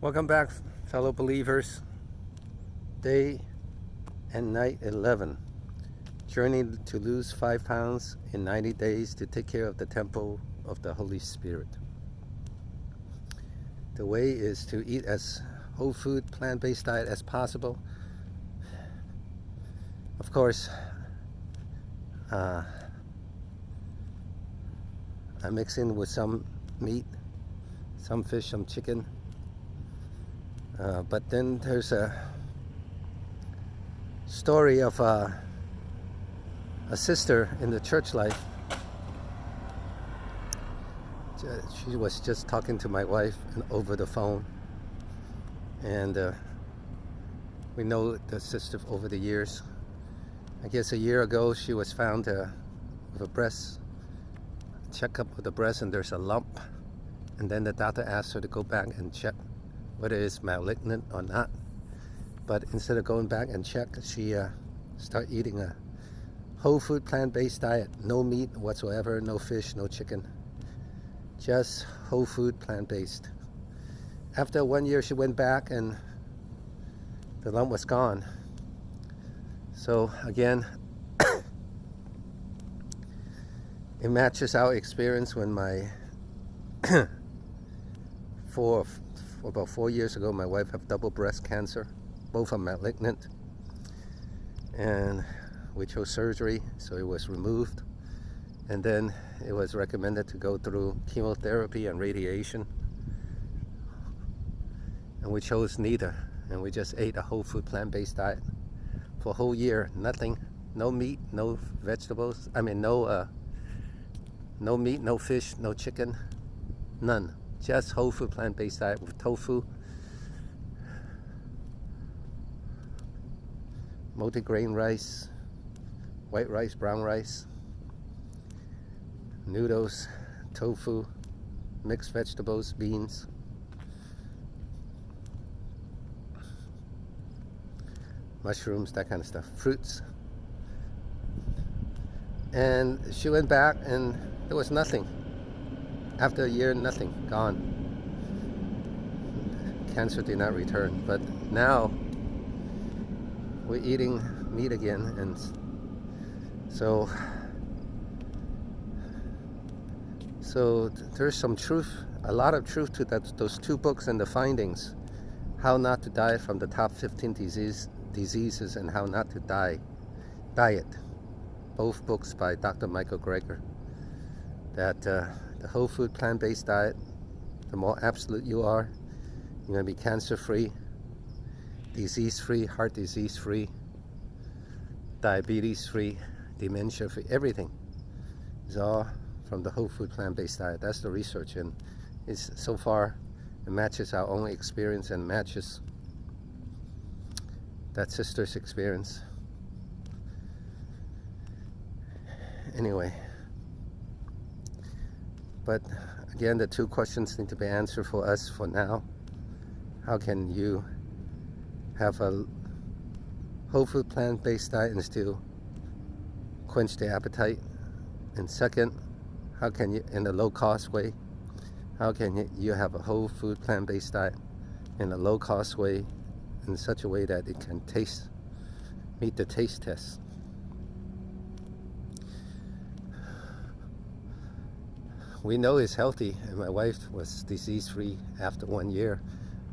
Welcome back, fellow believers. Day and night 11. Journey to lose 5 pounds in 90 days to take care of the temple of the Holy Spirit. The way is to eat as whole food, plant-based diet as possible. Of course, I mix in with some meat, some fish, some chicken. But then there's a story of a sister in the church life. She was just talking to my wife over the phone, and we know the sister over the years. I guess a year ago she was found with a breast checkup with the breast, and there's a lump, and then the doctor asked her to go back and check whether it's malignant or not. But instead of going back and check, she started eating a whole food plant-based diet. No meat whatsoever, no fish, no chicken, just whole food plant-based. After 1 year she went back and the lump was gone. So again, it matches our experience when my about 4 years ago, my wife had double breast cancer. Both are malignant, and we chose surgery, so it was removed, and then it was recommended to go through chemotherapy and radiation, and we chose neither, and we just ate a whole food plant-based diet for a whole year. Nothing, no meat, no vegetables, no meat, no fish, no chicken, none. Just whole food plant-based diet with tofu, multigrain rice, white rice, brown rice, noodles, tofu, mixed vegetables, beans, mushrooms, that kind of stuff, fruits. And she went back and there was nothing. After a year, nothing, gone. Cancer did not return. But now we're eating meat again, and so there's some truth, a lot of truth to those two books and the findings. How Not to Die from the Top 15 Diseases and How Not to Diet. Both books by Dr. Michael Greger. That the whole food plant-based diet, the more absolute you are, you're going to be cancer-free, disease-free, heart disease-free, diabetes-free, dementia-free. Everything is all from the whole food plant-based diet. That's the research, and it's so far it matches our own experience and matches that sister's experience. Anyway, but again, the two questions need to be answered for us for now. How can you have a whole food plant-based diet and still quench the appetite? And second, how can you, in a low-cost way, how can you have a whole food plant-based diet in a low-cost way, in such a way that it can meet the taste test? We know it's healthy, and my wife was disease-free after 1 year,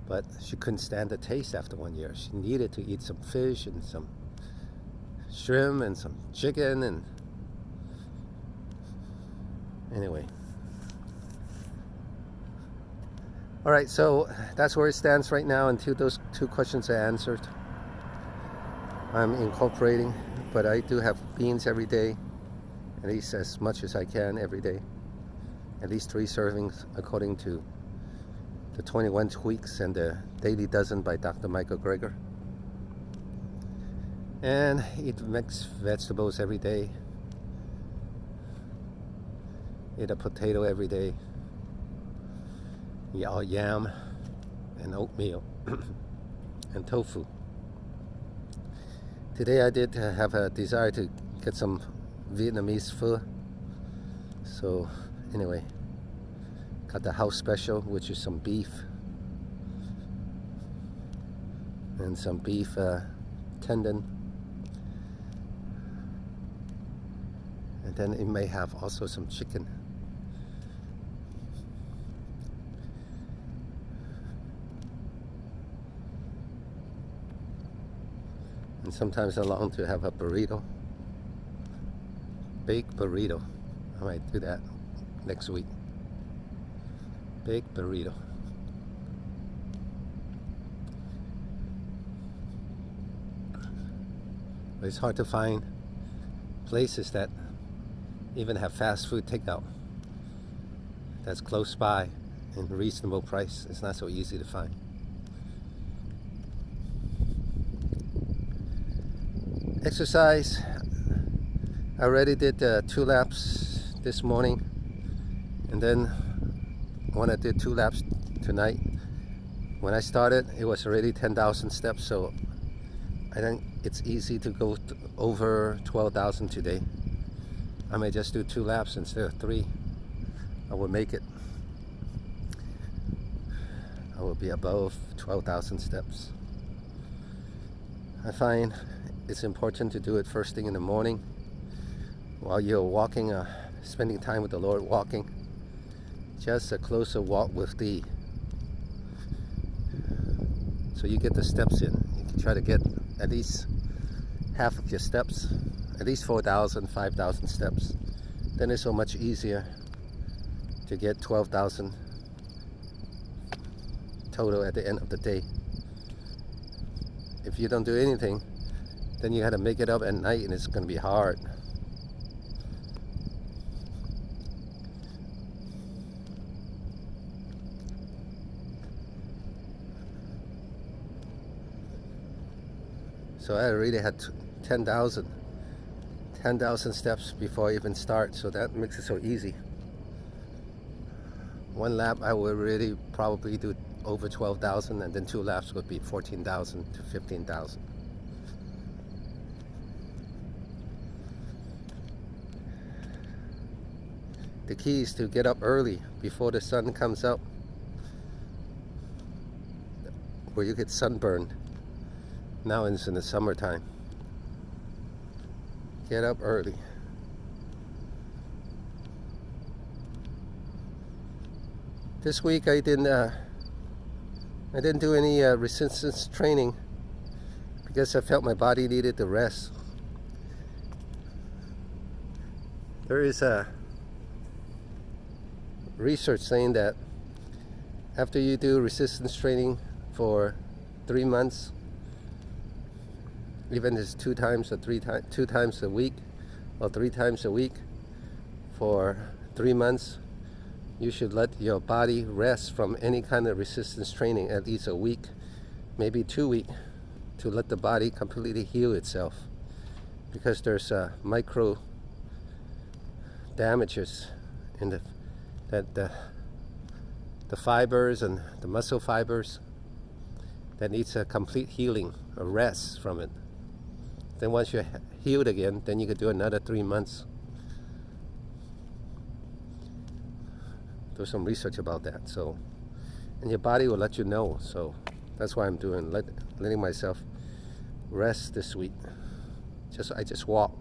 but she couldn't stand the taste after 1 year. She needed to eat some fish and some shrimp and some chicken, and anyway. All right, so that's where it stands right now until those two questions are answered. I'm incorporating, but I do have beans every day, at least as much as I can every day. At least 3 servings according to the 21 Tweaks and the Daily Dozen by Dr. Michael Greger. And eat mixed vegetables every day. Eat a potato every day. Eat yam and oatmeal and tofu. Today I did have a desire to get some Vietnamese pho. So anyway, got the house special, which is some beef and some beef tendon, and then it may have also some chicken. And sometimes I long to have a burrito, baked burrito. I might do that next week. Baked burrito. But it's hard to find places that even have fast food takeout that's close by and reasonable price. It's not so easy to find. Exercise. I already did 2 laps this morning, and then when I did 2 laps tonight, when I started it was already 10,000 steps, so I think it's easy to go over 12,000 today. I may just do 2 laps instead of 3. I will make it. I will be above 12,000 steps. I find it's important to do it first thing in the morning while you're walking, spending time with the Lord walking. Just a closer walk with Thee. So you get the steps in. You can try to get at least half of your steps, at least 4,000, 5,000 steps. Then it's so much easier to get 12,000 total at the end of the day. If you don't do anything, then you have to make it up at night, and it's going to be hard. So I already had 10,000 steps before I even start, so that makes it so easy. 1 lap I will really probably do over 12,000, and then 2 laps would be 14,000 to 15,000. The key is to get up early before the sun comes up, where you get sunburned. Now it's in the summertime. Get up early. This week I didn't do any resistance training because I felt my body needed the rest. There is a research saying that after you do resistance training for 3 months, even if it's 2 times or 2 times a week or 3 times a week for 3 months, you should let your body rest from any kind of resistance training at least a week, maybe 2 weeks, to let the body completely heal itself, because there's micro damages in the fibers and the muscle fibers that needs a complete healing, a rest from it. Then once you're healed again, then you could do another 3 months. There's some research about that. So, and your body will let you know. So that's why I'm doing, letting myself rest this week. I just walk,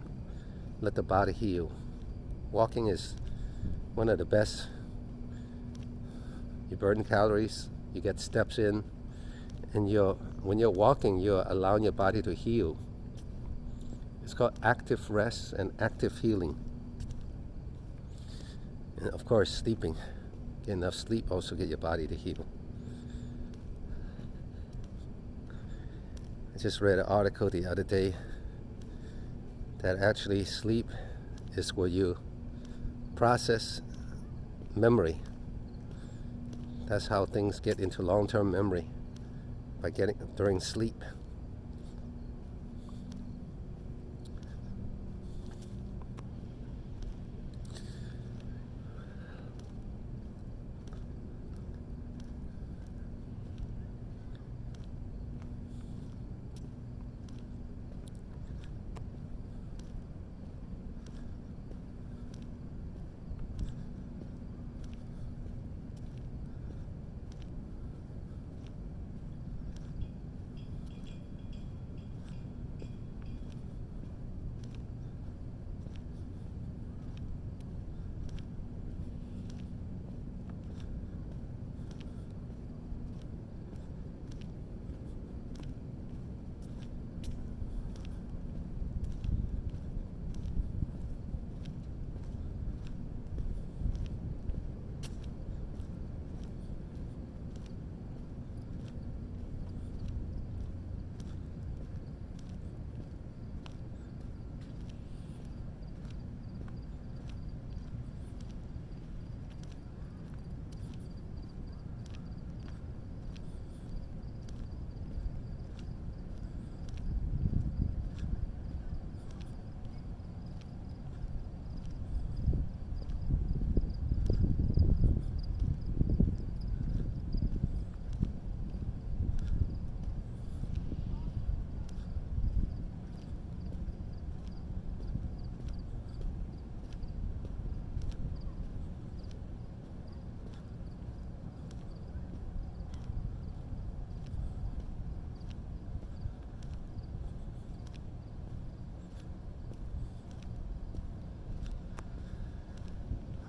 let the body heal. Walking is one of the best. You burn calories, you get steps in, and when you're walking, you're allowing your body to heal. It's called active rest and active healing. And of course, sleeping. Get enough sleep also get your body to heal. I just read an article the other day that actually sleep is where you process memory. That's how things get into long-term memory, by getting during sleep.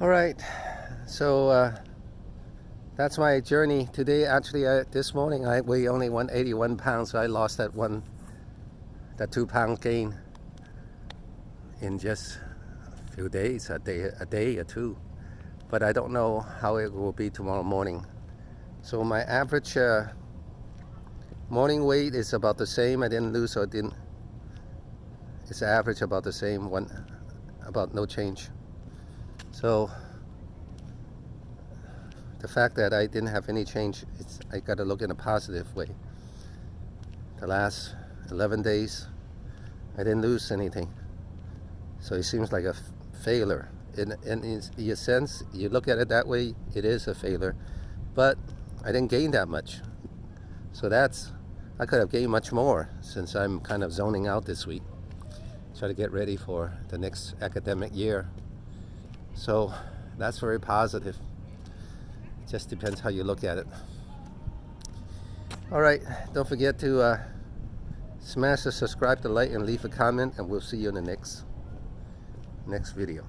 All right, so that's my journey today. Actually, this morning I weigh only 181 pounds, so I lost that 2 pound gain in just a few days, a day or two. But I don't know how it will be tomorrow morning. So my average morning weight is about the same. I didn't lose, or didn't. It's average about the same, about no change. So the fact that I didn't have any change, I got to look in a positive way. The last 11 days, I didn't lose anything. So it seems like a failure. In a sense, you look at it that way, it is a failure. But I didn't gain that much. So I could have gained much more, since I'm kind of zoning out this week. Try to get ready for the next academic year. So that's very positive. It just depends how you look at it. All right, don't forget to smash the subscribe, the like, and leave a comment, and we'll see you in the next video.